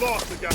lost again.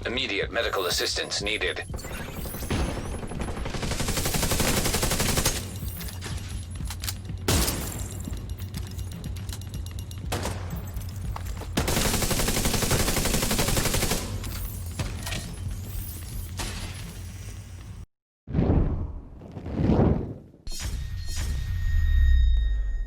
Immediate medical assistance needed.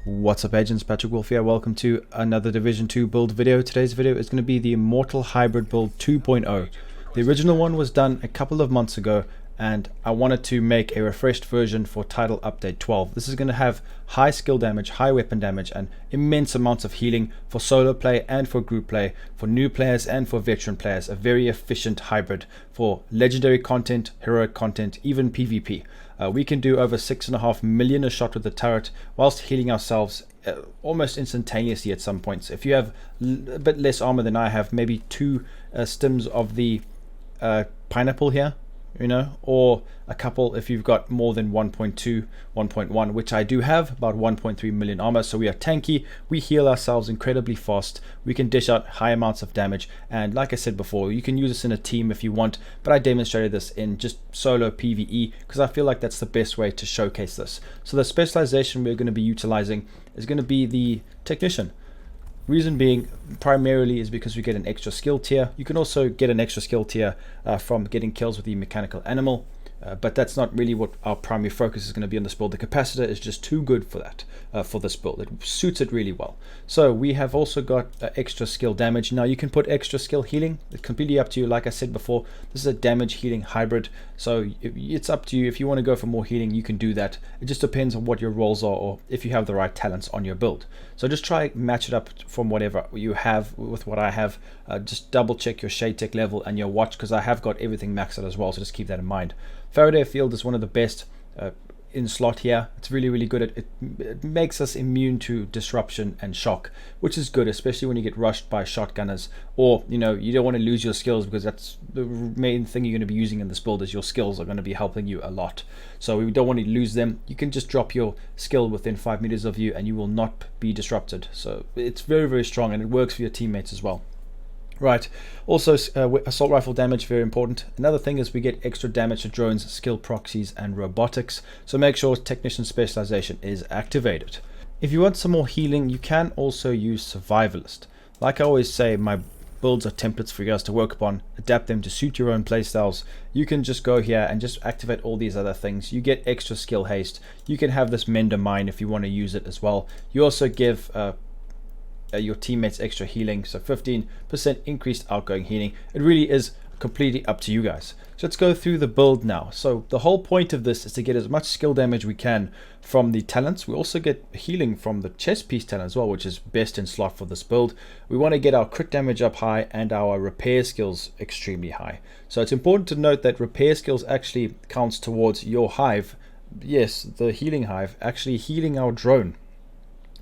What's up, agents? Patrick Wolf here. Welcome to another Division 2 build video. Today's video is going to be the Immortal Hybrid build 2.0. The original one was done a couple of months ago, and I wanted to make a refreshed version for Title Update 12. This is going to have high skill damage, high weapon damage, and immense amounts of healing for solo play and for group play, for new players and for veteran players. A very efficient hybrid for legendary content, heroic content, even PvP. We can do over 6.5 million a shot with the turret whilst healing ourselves almost instantaneously at some points. If you have a bit less armor than I have, maybe 2 stims of the pineapple here, you know, or a couple if you've got more than 1.2, 1.1, which I do have, about 1.3 million armor. So we are tanky, we heal ourselves incredibly fast, we can dish out high amounts of damage, and like I said before, you can use this in a team if you want, but I demonstrated this in just solo PvE because I feel like that's the best way to showcase this. So the specialization we're going to be utilizing is going to be the technician. Reason being primarily is because we get an extra skill tier. You can also get an extra skill tier from getting kills with the mechanical animal. but that's not really what our primary focus is going to be on this build. The capacitor is just too good for that, for this build. It suits it really well. So we have also got extra skill damage. Now you can put extra skill healing. It's completely up to you. Like I said before, this is a damage healing hybrid, so it's up to you. If you want to go for more healing, you can do that. It just depends on what your roles are, or if you have the right talents on your build. So just try match it up from whatever you have with what I have. Just double check your shade tech level and your watch, because I have got everything maxed out as well, so just keep that in mind. Faraday field is one of the best in slot here. It's really, really good. It makes us immune to disruption and shock, which is good, especially when you get rushed by shotgunners, or you don't want to lose your skills, because that's the main thing you're going to be using in this build. Is your skills are going to be helping you a lot, so we don't want to lose them. You can just drop your skill within 5 meters of you and you will not be disrupted. So it's very, very strong, and it works for your teammates as well. Right, also assault rifle damage, very important. Another thing is we get extra damage to drones, skill proxies, and robotics, so make sure technician specialization is activated. If you want some more healing, you can also use survivalist. Like I always say, my builds are templates for you guys to work upon, adapt them to suit your own playstyles. You can just go here and just activate all these other things. You get extra skill haste. You can have this mender mine if you want to use it as well. You also give your teammates extra healing, so 15% increased outgoing healing. It really is completely up to you guys. So let's go through the build now. So the whole point of this is to get as much skill damage we can from the talents. We also get healing from the chest piece talent as well, which is best in slot for this build. We want to get our crit damage up high and our repair skills extremely high. So it's important to note that repair skills actually counts towards your hive. Yes, the healing hive actually healing our drone.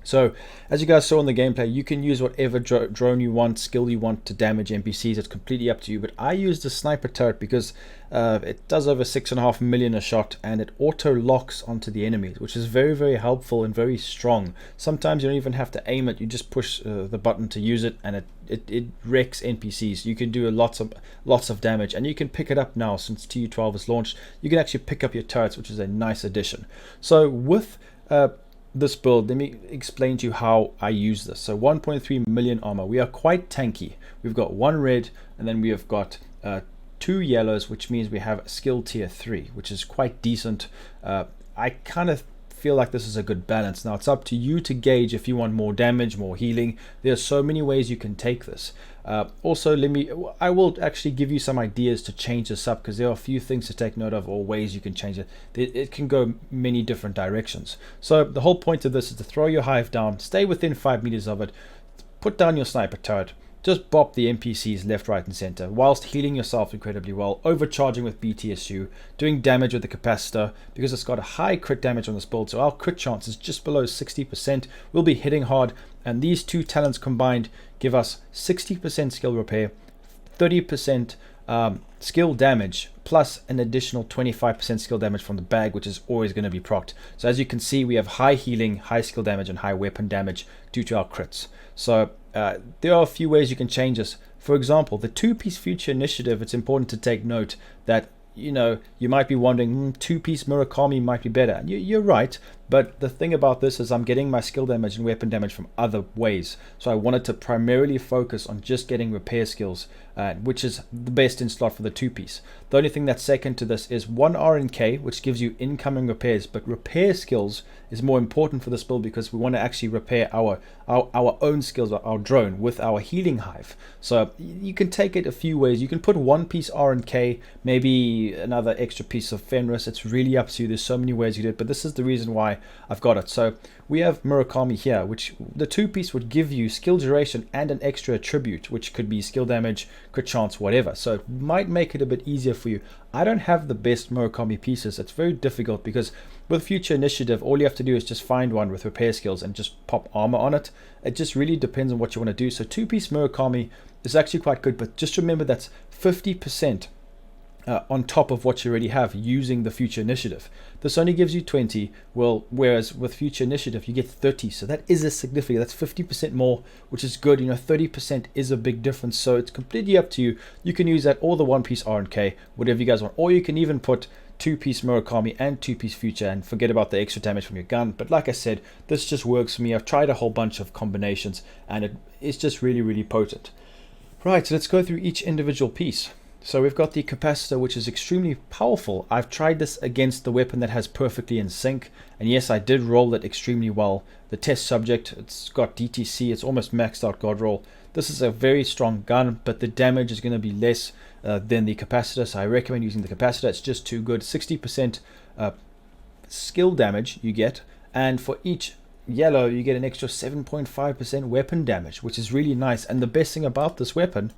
So as you guys saw in the gameplay, you can use whatever drone you want, skill you want to damage NPCs. It's completely up to you, but I use the sniper turret because it does over 6.5 million a shot, and it auto locks onto the enemies, which is very, very helpful and very strong. Sometimes you don't even have to aim it, you just push the button to use it, and it wrecks NPCs. You can do lots of damage, and you can pick it up now since TU12 is launched. You can actually pick up your turrets, which is a nice addition. So with this build, let me explain to you how I use this. So 1.3 million armor. We are quite tanky. We've got 1 red, and then we have got 2 yellows, which means we have skill tier 3, which is quite decent. I kind of feel like this is a good balance. Now it's up to you to gauge if you want more damage, more healing. There are so many ways you can take this. Also, I will actually give you some ideas to change this up, because there are a few things to take note of, or ways you can change it. It can go many different directions. So the whole point of this is to throw your hive down, stay within 5 meters of it, put down your sniper turret, just bop the NPCs left, right, and center, whilst healing yourself incredibly well, overcharging with BTSU, doing damage with the capacitor, because it's got a high crit damage on this build, so our crit chance is just below 60%. We'll be hitting hard, and these two talents combined give us 60% skill repair, 30% skill damage, plus an additional 25% skill damage from the bag, which is always going to be procced. So as you can see, we have high healing, high skill damage, and high weapon damage due to our crits. So there are a few ways you can change this. For example, the 2-piece future initiative, it's important to take note that you might be wondering, 2-piece Murakami might be better. And you're right, but the thing about this is I'm getting my skill damage and weapon damage from other ways. So I wanted to primarily focus on just getting repair skills, which is the best in slot for the 2-piece. The only thing that's second to this is 1 RNK, which gives you incoming repairs, but repair skills is more important for this build, because we want to actually repair our own skills, our drone, with our healing hive. So you can take it a few ways. You can put 1-piece RNK, maybe another extra piece of Fenris. It's really up to you. There's so many ways you do it, but this is the reason why I've got it. So we have Murakami here, which the 2-piece would give you skill duration and an extra attribute, which could be skill damage, crit chance, whatever. So it might make it a bit easier for you. I don't have the best Murakami pieces. It's very difficult, because with future initiative, all you have to do is just find one with repair skills and just pop armor on it. It just really depends on what you want to do. So 2-piece Murakami is actually quite good, but just remember that's 50% on top of what you already have using the future initiative. This only gives you 20, well, whereas with future initiative you get 30, so that is a significant, that's 50% more, which is good. 30% is a big difference, so it's completely up to you. You can use that, or the 1-piece RNK, whatever you guys want, or you can even put 2-piece Murakami and 2-piece future and forget about the extra damage from your gun. But like I said, this just works for me. I've tried a whole bunch of combinations, and it's just really, really potent. Right, so let's go through each individual piece. So we've got the capacitor, which is extremely powerful. I've tried this against the weapon that has perfectly in sync, and yes, I did roll it extremely well. The test subject, it's got DTC, it's almost maxed out guard roll. This is a very strong gun, but the damage is going to be less than the capacitor, so I recommend using the capacitor. It's just too good. 60% skill damage you get, and for each yellow you get an extra 7.5% weapon damage, which is really nice. And the best thing about this weapon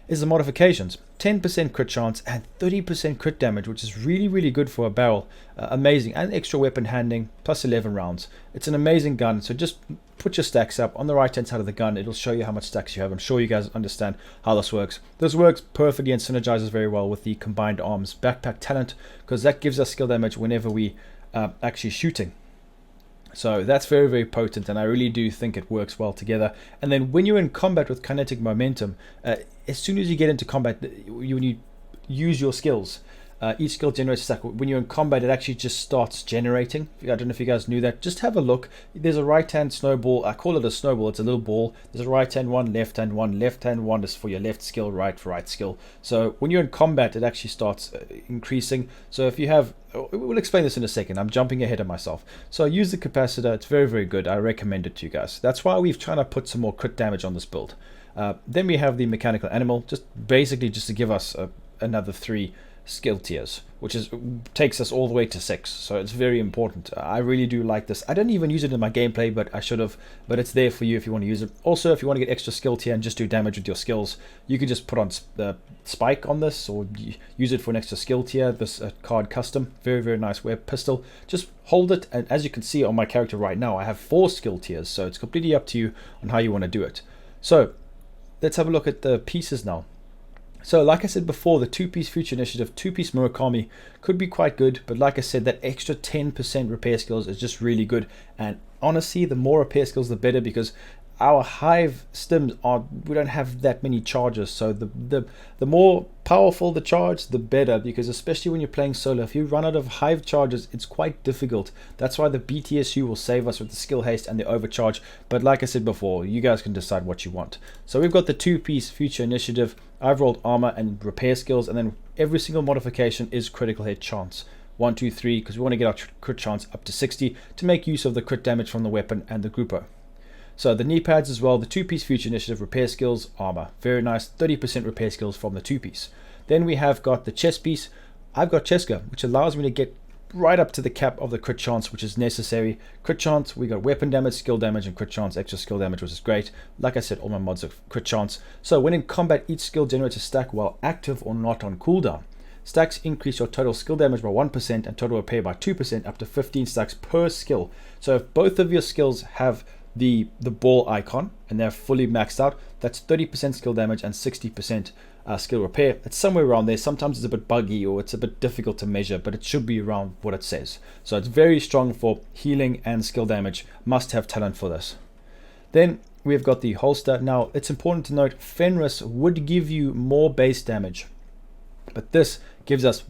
is the modifications. 10% crit chance and 30% crit damage, which is really good for a barrel. Amazing. And extra weapon handling plus 11 rounds. It's an amazing gun. So just put your stacks up on the right hand side of the gun. It'll show you how much stacks you have. I'm sure you guys understand how this works. This works perfectly and synergizes very well with the combined arms backpack talent, because that gives us skill damage whenever we actually shooting. So that's very potent, and I really do think it works well together. And then when you're in combat with kinetic momentum, as soon as you get into combat, when you use your skills, each skill generates a stack. When you're in combat, it actually just starts generating. I don't know if you guys knew that. Just have a look. There's a right hand snowball. I call it a snowball. It's a little ball. There's a right hand one, left hand one. Left hand one is for your left skill, right for right skill. So when you're in combat, it actually starts increasing. So if you have, we'll explain this in a second. I'm jumping ahead of myself. So use the capacitor. It's very good. I recommend it to you guys. That's why we've tried to put some more crit damage on this build. Then we have the mechanical animal, just basically just to give us another 3 skill tiers, which takes us all the way to 6. So it's very important. I really do like this. I don't even use it in my gameplay, but I should have. But it's there for you if you want to use it. Also, if you want to get extra skill tier and just do damage with your skills, you can just put on the spike on this, or use it for an extra skill tier. This card custom, very nice web pistol. Just hold it, and as you can see on my character right now, I have 4 skill tiers. So it's completely up to you on how you want to do it. So let's have a look at the pieces now. So like I said before, the 2-piece Future Initiative, 2-piece Murakami could be quite good, but like I said, that extra 10% repair skills is just really good. And honestly, the more repair skills, the better, because our hive stims we don't have that many charges, so the more powerful the charge, the better, because especially when you're playing solo, if you run out of hive charges, it's quite difficult. That's why the BTSU will save us with the skill haste and the overcharge. But like I said before, you guys can decide what you want. So we've got the 2-piece Future Initiative. I've rolled armor and repair skills, and then every single modification is critical hit chance. 1, 2, 3, because we want to get our crit chance up to 60 to make use of the crit damage from the weapon and the grouper. So the knee pads as well, the 2-piece Future Initiative, repair skills, armor. Very nice, 30% repair skills from the 2-piece. Then we have got the chest piece. I've got Cheska, which allows me to get right up to the cap of the crit chance, which is necessary. Crit chance, we got weapon damage, skill damage, and crit chance, extra skill damage, which is great. Like I said, all my mods are crit chance. So when in combat, each skill generates a stack while active or not on cooldown. Stacks increase your total skill damage by 1% and total repair by 2%, up to 15 stacks per skill. So if both of your skills have the ball icon and they're fully maxed out, that's 30% skill damage and 60% skill repair. It's somewhere around there. Sometimes it's a bit buggy or it's a bit difficult to measure, but it should be around what it says. So it's very strong for healing and skill damage. Must have talent for this. Then we've got the holster. Now it's important to note, Fenris would give you more base damage, but this gives us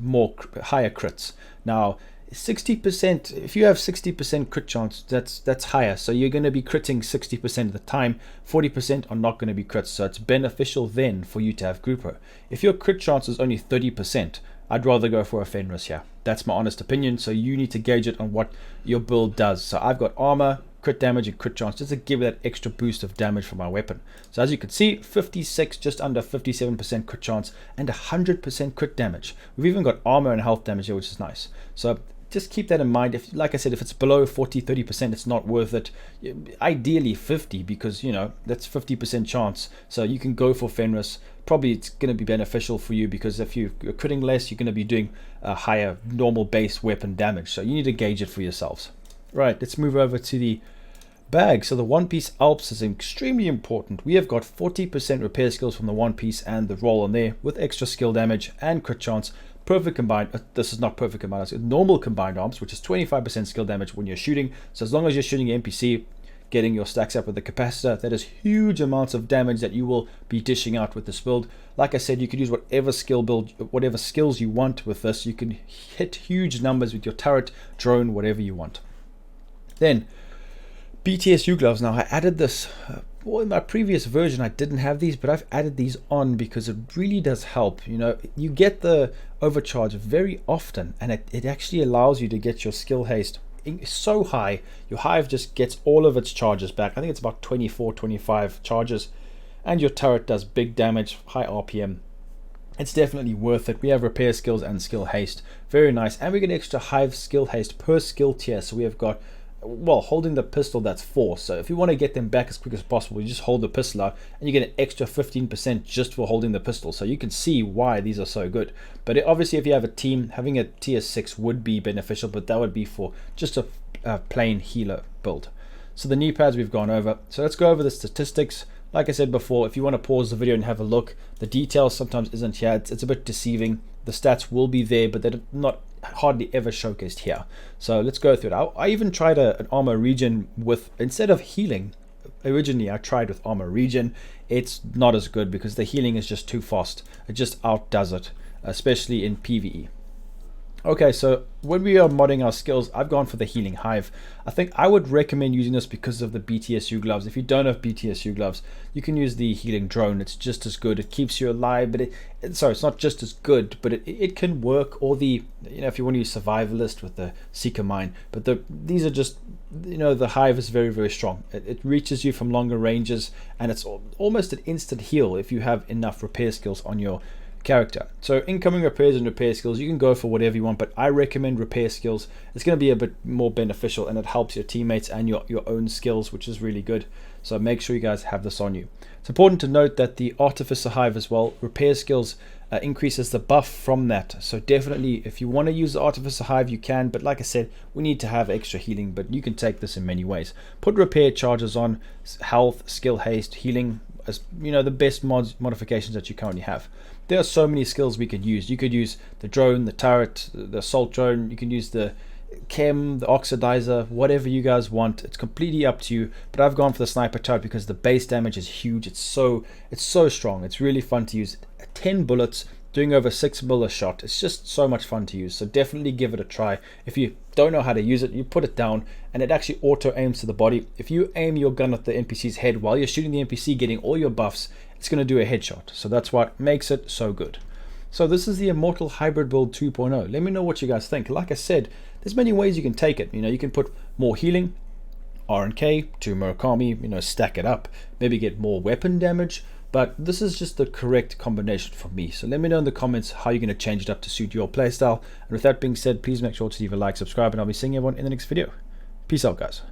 higher crits. Now 60%, if you have 60% crit chance, that's higher, so you're going to be critting 60% of the time. 40% are not going to be crits, so it's beneficial then for you to have grouper. If your crit chance is only 30%, I'd rather go for a Fenris here. That's my honest opinion, so you need to gauge it on what your build does. So I've got armor, crit damage, and crit chance, just to give it that extra boost of damage for my weapon. So as you can see, 56, just under 57% crit chance and 100% crit damage. We've even got armor and health damage here, which is nice. So just keep that in mind. If, like I said, if it's below 40-30%, it's not worth it. Ideally 50, because you know that's 50% chance. So you can go for Fenris. Probably it's going to be beneficial for you, because if you're critting less, you're going to be doing a higher normal base weapon damage. So you need to gauge it for yourselves. Right, let's move over to the bag. So the 1-piece Alps is extremely important. We have got 40% repair skills from the 1-piece and the roll on there, with extra skill damage and crit chance. Perfect combined, this is not perfect combined, it's normal combined arms, which is 25% skill damage when you're shooting. So as long as you're shooting your NPC, getting your stacks up with the capacitor, that is huge amounts of damage that you will be dishing out with this build. Like I said, you could use whatever skills you want with this. You can hit huge numbers with your turret, drone, whatever you want. Then BTSU gloves. Now I added this, well, in my previous version I didn't have these, but I've added these on because it really does help. You know, you get the overcharge very often, and it actually allows you to get your skill haste so high, your hive just gets all of its charges back. I think it's about 24, 25 charges, and your turret does big damage, high RPM. It's definitely worth it. We have repair skills and skill haste, very nice, and we get extra hive skill haste per skill tier. So we have got, well, holding the pistol, that's 4. So if you want to get them back as quick as possible, you just hold the pistol out and you get an extra 15% just for holding the pistol. So you can see why these are so good. But obviously if you have a team, having a tier 6 would be beneficial, but that would be for just a plain healer build. So the knee pads we've gone over. So let's go over the statistics. Like I said before, if you want to pause the video and have a look, the details sometimes isn't here. It's a bit deceiving. The stats will be there, but they're not hardly ever showcased here. So let's go through it. I even tried an armor regen with, instead of healing, originally I tried with armor regen. It's not as good because the healing is just too fast. It just outdoes it, especially in PvE. Okay, so when we are modding our skills, I've gone for the healing hive. I think I would recommend using this because of the BTSU gloves. If you don't have BTSU gloves, you can use the healing drone. It's just as good. It keeps you alive, but sorry, it's not just as good, but it can work. Or the, you know, if you want to use survivalist with the seeker mine, but these are just, you know, the hive is very, very strong. It reaches you from longer ranges, and it's almost an instant heal if you have enough repair skills on your character. So incoming repairs and repair skills, you can go for whatever you want, but I recommend repair skills. It's going to be a bit more beneficial, and it helps your teammates and your own skills, which is really good. So make sure you guys have this on you. It's important to note that the artificer hive as well, repair skills increases the buff from that. So definitely if you want to use the artificer hive, you can, but like I said, we need to have extra healing, but you can take this in many ways. Put repair charges on, health, skill haste, healing, as you know, the best modifications that you currently have. There are so many skills we could use. You could use the drone, the turret, the assault drone. You can use the chem, the oxidizer, whatever you guys want. It's completely up to you. But I've gone for the sniper turret because the base damage is huge. It's so strong. It's really fun to use. 10 bullets, doing over 6 mil a shot. It's just so much fun to use. So definitely give it a try. If you don't know how to use it, you put it down and it actually auto aims to the body. If you aim your gun at the NPC's head while you're shooting the NPC, getting all your buffs, it's going to do a headshot. So that's what makes it so good. So this is the Immortal Hybrid Build 2.0. Let me know what you guys think. Like I said, there's many ways you can take it. You know, you can put more healing, RNK, 2 Murakami, you know, stack it up, maybe get more weapon damage. But this is just the correct combination for me. So let me know in the comments how you're going to change it up to suit your playstyle. And with that being said, please make sure to leave a like, subscribe, and I'll be seeing everyone in the next video. Peace out, guys.